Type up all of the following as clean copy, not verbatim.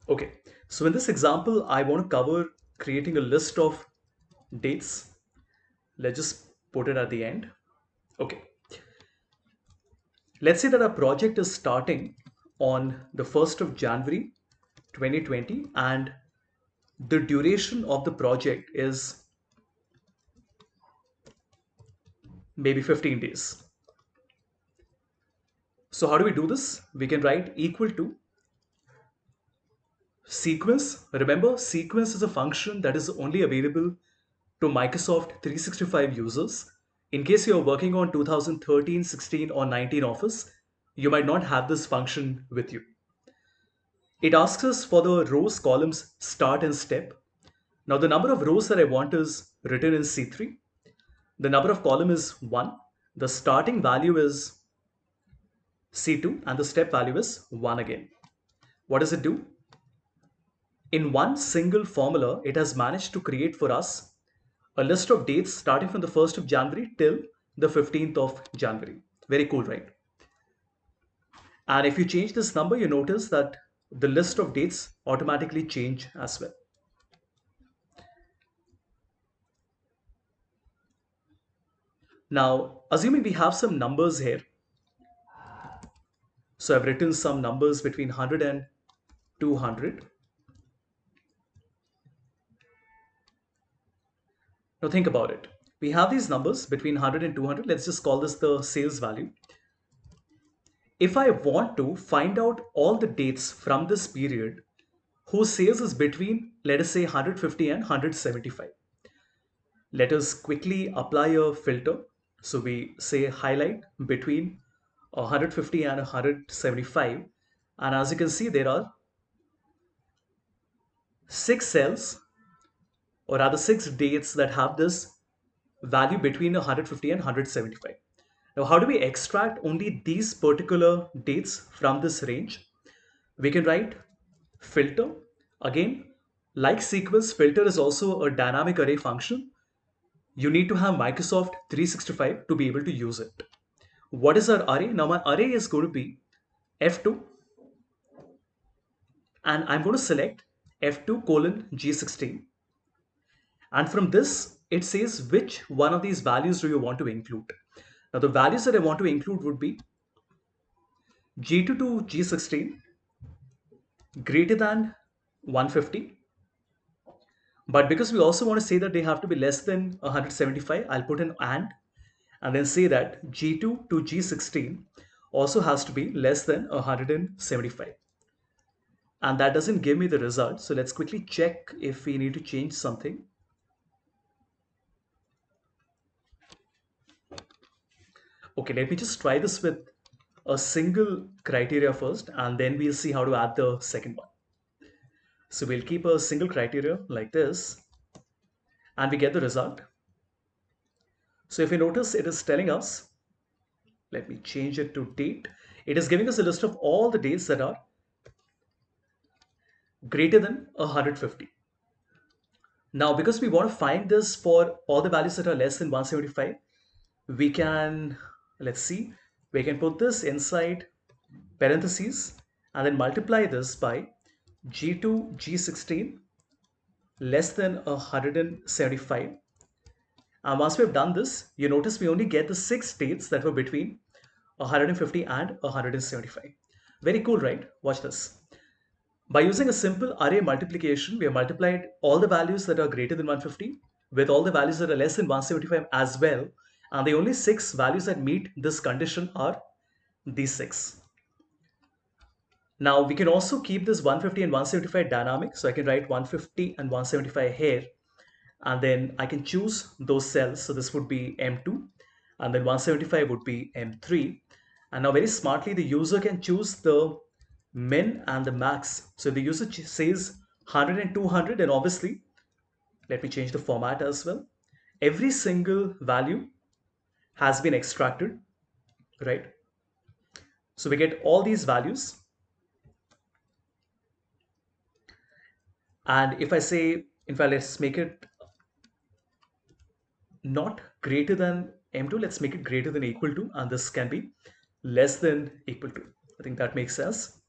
Okay, so in this example, I want to cover creating a list of dates. Let's just put it at the end. Okay, let's say that our project is starting on the 1st of January 2020 and the duration of the project is maybe 15 days. So how do we do this? We can write equal to sequence. Remember, sequence is a function that is only available to Microsoft 365 users. In case you're working on 2013, 16, or 19 Office, you might not have this function with you. It asks us for the rows, columns, start, and step. Now, the number of rows that I want is written in C3. The number of column is 1. The starting value is C2, and the step value is 1 again. What does it do? In one single formula, it has managed to create for us a list of dates starting from the 1st of January till the 15th of January. Very cool, right? And if you change this number, you notice that the list of dates automatically change as well. Now, assuming we have some numbers here, so I've written some numbers between 100 and 200. Now think about it. We have these numbers between 100 and 200. Let's just call this the sales value. If I want to find out all the dates from this period whose sales is between, let us say, 150 and 175, let us quickly apply a filter. So we say highlight between 150 and 175. And as you can see, there are six cells, or rather six dates that have this value between 150 and 175. Now, how do we extract only these particular dates from this range? We can write filter. Again, like sequence, filter is also a dynamic array function. You need to have Microsoft 365 to be able to use it. What is our array? Now my array is going to be F2, and I'm going to select F2 colon G16. And from this, it says which one of these values do you want to include. Now the values that I want to include would be G2 to G16 greater than 150. But because we also want to say that they have to be less than 175, I'll put an and then say that G2 to G16 also has to be less than 175. And that doesn't give me the result. So let's quickly check if we need to change something. Okay, let me just try this with a single criteria first, and then we'll see how to add the second one. So we'll keep a single criteria like this, and we get the result. So if you notice, it is telling us, let me change it to date. It is giving us a list of all the dates that are greater than 150. Now, because we want to find this for all the values that are less than 175, we can, let's see, we can put this inside parentheses and then multiply this by G2, G16 less than 175. And once we've done this, you notice we only get the six states that were between 150 and 175. Very cool, right? Watch this. By using a simple array multiplication, we have multiplied all the values that are greater than 150 with all the values that are less than 175 as well. And the only six values that meet this condition are these six. Now we can also keep this 150 and 175 dynamic. So I can write 150 and 175 here, and then I can choose those cells. So this would be M2, and then 175 would be M3. And now very smartly, the user can choose the min and the max. So the user says 100 and 200, and obviously, let me change the format as well. Every single value has been extracted, right? So we get all these values. And if I say, in fact, let's make it not greater than M2, let's make it greater than equal to, and this can be less than equal to. I think that makes sense.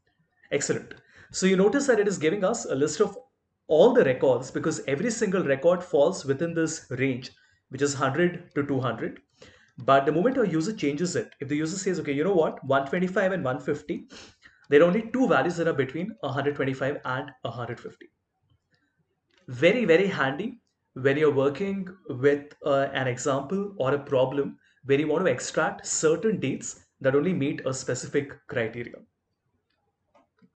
Excellent. So you notice that it is giving us a list of all the records because every single record falls within this range, which is 100 to 200. But the moment a user changes it, if the user says, okay, you know what, 125 and 150, there are only two values that are between 125 and 150. Very, very handy when you're working with an example or a problem where you want to extract certain dates that only meet a specific criteria.